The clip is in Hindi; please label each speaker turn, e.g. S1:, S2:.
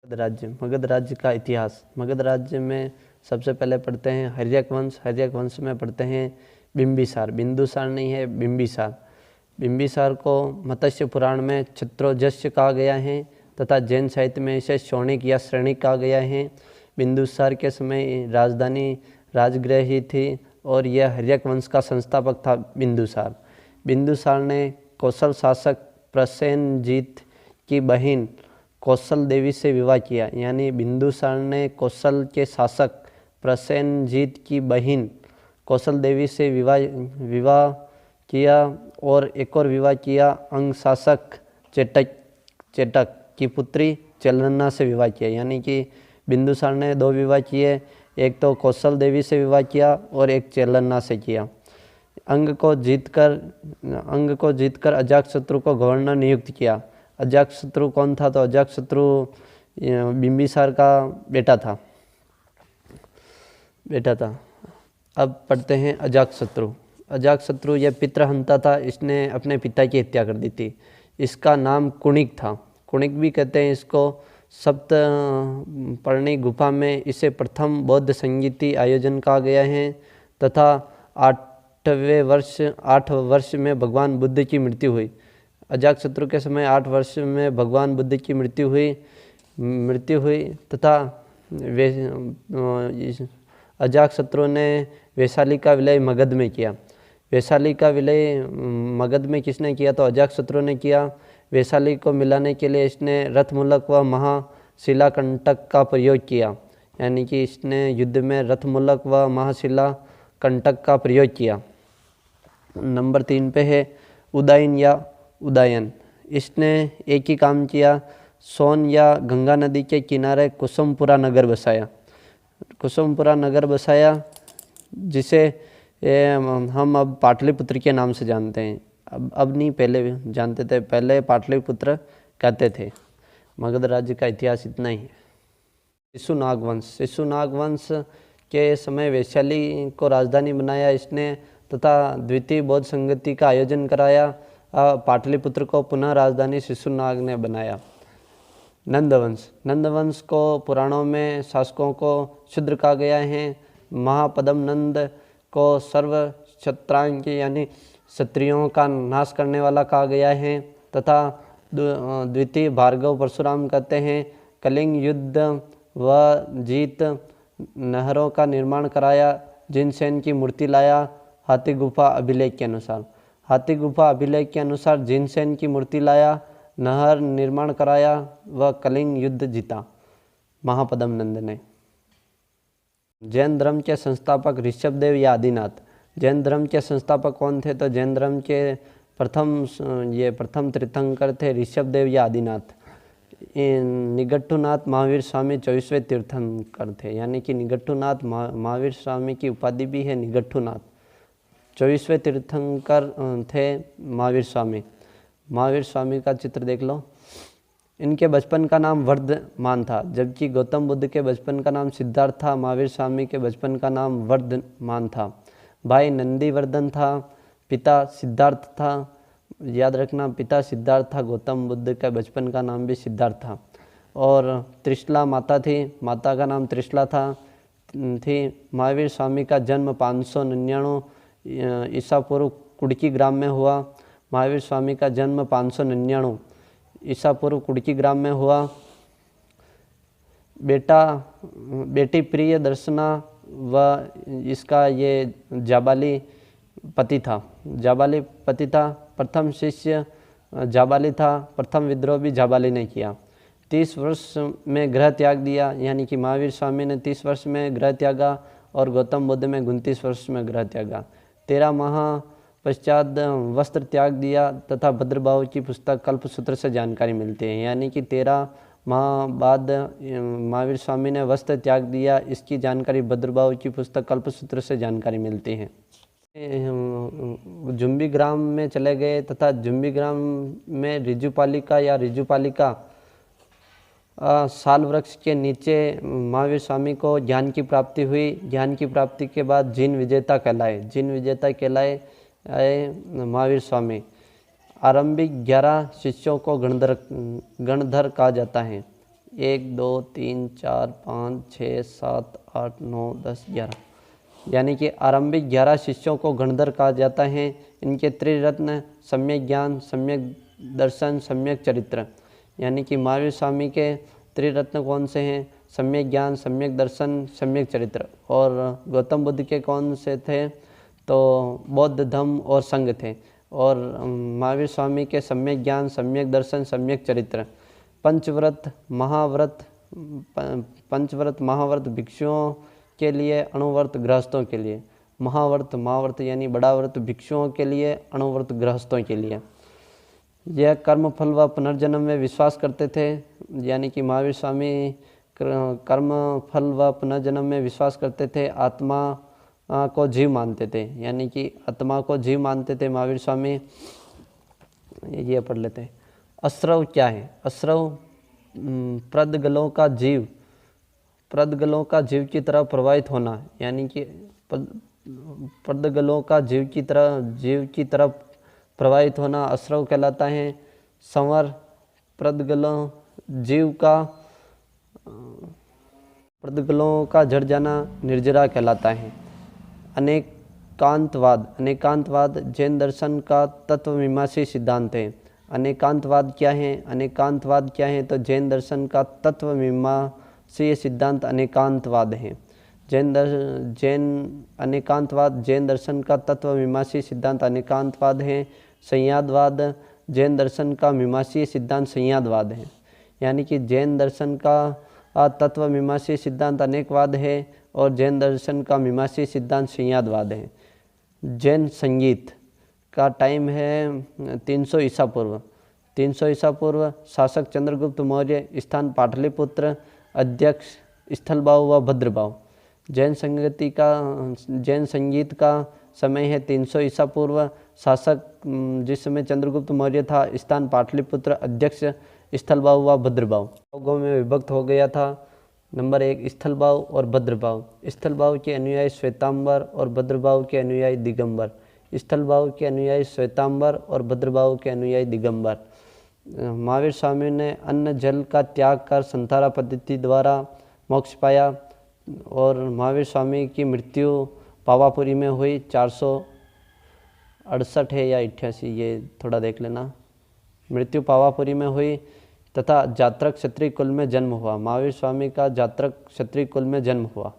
S1: मगध राज्य का इतिहास। मगध राज्य में सबसे पहले पढ़ते हैं हर्यक वंश। हर्यक वंश में पढ़ते हैं बिंबिसार। बिंदुसार नहीं है, बिंबिसार। बिंबिसार को मत्स्य पुराण में क्षत्रोजस्य कहा गया है तथा जैन साहित्य में इसे शौणिक या श्रेणिक कहा गया है। बिंदुसार के समय राजधानी राजगृह ही थी और यह हर्यक वंश का संस्थापक था बिंदुसार। बिंदुसार ने कौशल शासक प्रसेनजीत की बहन कौशल देवी से विवाह किया। यानी बिंदुसार ने कौशल के शासक प्रसेनजीत की बहन कौशल देवी से विवाह किया और एक और विवाह किया अंग शासक चेटक की पुत्री चेलन्ना से विवाह किया। यानी कि बिंदुसार ने 2 विवाह किए, एक तो कौशल देवी से विवाह किया और एक चेलन्ना से किया। अंग को जीतकर अजातशत्रु को गवर्नर नियुक्त किया। अजातशत्रु कौन था? तो अजातशत्रु बिंबिसार का बेटा था। अब पढ़ते हैं अजातशत्रु। अजातशत्रु यह पितृहंता था। इसने अपने पिता की हत्या कर दी थी। इसका नाम कुणिक था। कुणिक भी कहते हैं इसको। सप्तपर्णी गुफा में इसे प्रथम बौद्ध संगीति आयोजन कहा गया है तथा 8 वर्ष में भगवान बुद्ध की मृत्यु हुई। अजातशत्रु के समय 8 वर्ष में भगवान बुद्ध की मृत्यु हुई तथा अजातशत्रु ने वैशाली का विलय मगध में किया। वैशाली का विलय मगध में किसने किया? तो अजातशत्रु ने किया। वैशाली को मिलाने के लिए इसने रथमूलक व महाशिलाकंटक का प्रयोग किया। यानी कि इसने युद्ध में रथमूलक व महाशिलाकंटक का प्रयोग किया। नंबर 3 पे है उदयन या उदयन। इसने एक ही काम किया, सोन या गंगा नदी के किनारे कुसुमपुरा नगर बसाया जिसे हम अब पाटलिपुत्र के नाम से जानते हैं। अब नहीं, पहले जानते थे, पहले पाटलिपुत्र कहते थे। मगध राज्य का इतिहास इतना ही है। शिशुनाग वंश के समय वैशाली को राजधानी बनाया इसने तथा द्वितीय बौद्ध संगति का आयोजन कराया। पाटलिपुत्र को पुनः राजधानी शिशुनाग ने बनाया। नंदवंश को पुराणों में शासकों को शूद्र कहा गया है। महापद्म नंद को सर्व क्षत्रांग यानी क्षत्रियों का नाश करने वाला कहा गया है तथा द्वितीय भार्गव परशुराम कहते हैं। कलिंग युद्ध व जीत नहरों का निर्माण कराया। जिनसेन की मूर्ति लाया। हाथी गुफा अभिलेख के अनुसार जिनसेन की मूर्ति लाया, नहर निर्माण कराया व कलिंग युद्ध जीता महापद्म नंद ने। जैन धर्म के संस्थापक ऋषभदेव या आदिनाथ। जैन धर्म के संस्थापक कौन थे? तो जैन धर्म के प्रथम तीर्थंकर थे ऋषभदेव या आदिनाथ। निगट्ठुनाथ महावीर स्वामी 24वें तीर्थंकर थे। यानी कि निगट्ठुनाथ महावीर स्वामी की उपाधि भी है निगट्ठुनाथ। 24वें तीर्थंकर थे महावीर स्वामी का चित्र देख लो। इनके बचपन का नाम वर्धमान था, जबकि गौतम बुद्ध के बचपन का नाम सिद्धार्थ था। महावीर स्वामी के बचपन का नाम वर्धमान था। भाई नंदीवर्धन था, पिता सिद्धार्थ था। याद रखना, पिता सिद्धार्थ था। गौतम बुद्ध का बचपन का नाम भी सिद्धार्थ था। और त्रिशला माता थी, माता का नाम त्रिशला थी। महावीर स्वामी का जन्म 599 ईसा पूर्व कुड़की ग्राम में हुआ। महावीर स्वामी का जन्म 599 ईसा पूर्व कुड़की ग्राम में हुआ। बेटी प्रिय दर्शना व इसका ये जाबाली पति था। प्रथम शिष्य जाबाली था। प्रथम विद्रोह भी जाबाली ने किया। 30 वर्ष में गृह त्याग दिया। यानी कि महावीर स्वामी ने 30 वर्ष में गृह त्यागा और गौतम बुद्ध में 29 वर्ष में गृह त्यागा। 13 माह पश्चात वस्त्र त्याग दिया तथा भद्रबाहु की पुस्तक कल्पसूत्र से जानकारी मिलती है। यानी कि 13 माह बाद महावीर स्वामी ने वस्त्र त्याग दिया। इसकी जानकारी भद्रबाहु की पुस्तक कल्पसूत्र से जानकारी मिलती है। जुम्बी ग्राम में चले गए तथा जुम्बी ग्राम में रिजुपालिका साल वृक्ष के नीचे महावीर स्वामी को ज्ञान की प्राप्ति हुई। ज्ञान की प्राप्ति के बाद जिन विजेता कहलाए महावीर स्वामी। आरंभिक 11 शिष्यों को गणधर कहा जाता है। 1 2 3 4 5 6 7 8 9 10 11, यानी कि आरंभिक 11 शिष्यों को गणधर कहा जाता है। इनके त्रिरत्न सम्यक ज्ञान, सम्यक दर्शन, सम्यक चरित्र, यानी कि महावीर स्वामी के त्रिरत्न कौन से हैं? सम्यक ज्ञान, सम्यक दर्शन, सम्यक चरित्र। और गौतम बुद्ध के कौन से थे? तो बौद्ध धम्म और संघ थे। और महावीर स्वामी के सम्यक ज्ञान, सम्यक दर्शन, सम्यक चरित्र। पंचव्रत महाव्रत भिक्षुओं के लिए, अणुव्रत गृहस्थों के लिए। महाव्रत यानी बड़ा व्रत भिक्षुओं के लिए, अणुव्रत गृहस्थों के लिए। यह कर्म फल व पुनर्जन्म में विश्वास करते थे, यानी कि महावीर स्वामी कर्म फल व पुनर्जन्म में विश्वास करते थे। आत्मा को जीव मानते थे, यानी कि आत्मा को जीव मानते थे महावीर स्वामी। ये पढ़ लेते हैं। अश्रव क्या है? अश्रव प्रदगलों का जीव, प्रदगलों का जीव की तरह प्रवाहित होना, यानी कि प्रदगलों का जीव की तरह प्रवाहित होना अश्रव कहलाता है। संवर प्रदगलों का झड़ जाना निर्जरा कहलाता है। अनेकांतवाद जैन दर्शन का तत्वमीमांसी सिद्धांत है। अनेकांतवाद क्या है? तो जैन दर्शन का तत्वमीमांसी सिद्धांत अनेकांतवाद है। जैन दर्शन का तत्वमीमांसी सिद्धांत अनेकांतवाद है। संयादवाद जैन दर्शन का मीमांसी सिद्धांत संयादवाद है, यानी कि जैन दर्शन का तत्वमीमांसी सिद्धांत अनेकवाद है और जैन दर्शन का मीमांसी सिद्धांत संयादवाद है। जैन संगीत का टाइम है 300 ईसा पूर्व। 300 ईसा पूर्व शासक चंद्रगुप्त मौर्य, स्थान पाटलिपुत्र, अध्यक्ष स्थलभाव व भद्रभाव। जैन संगीत का समय है 300 ईसा पूर्व। शासक जिस समय चंद्रगुप्त मौर्य था, स्थान पाटलिपुत्र, अध्यक्ष स्थलभाव व भद्रभाव। भागों में विभक्त हो गया था। नंबर 1 स्थलभाव और भद्रभाव। स्थलभाव के अनुयायी श्वेतांबर और भद्रभाव के अनुयायी दिगंबर। स्थलभाव के अनुयायी श्वेतांबर और भद्रभाव के अनुयायी दिगंबर। महावीर स्वामी ने अन्न जल का त्याग कर संतारा पद्धति द्वारा मोक्ष पाया। और महावीर स्वामी की मृत्यु पावापुरी में हुई। 468 है या 88, ये थोड़ा देख लेना। मृत्यु पावापुरी में हुई तथा जात्रक क्षत्रिय कुल में जन्म हुआ। महावीर स्वामी का जात्रक क्षत्रिय कुल में जन्म हुआ।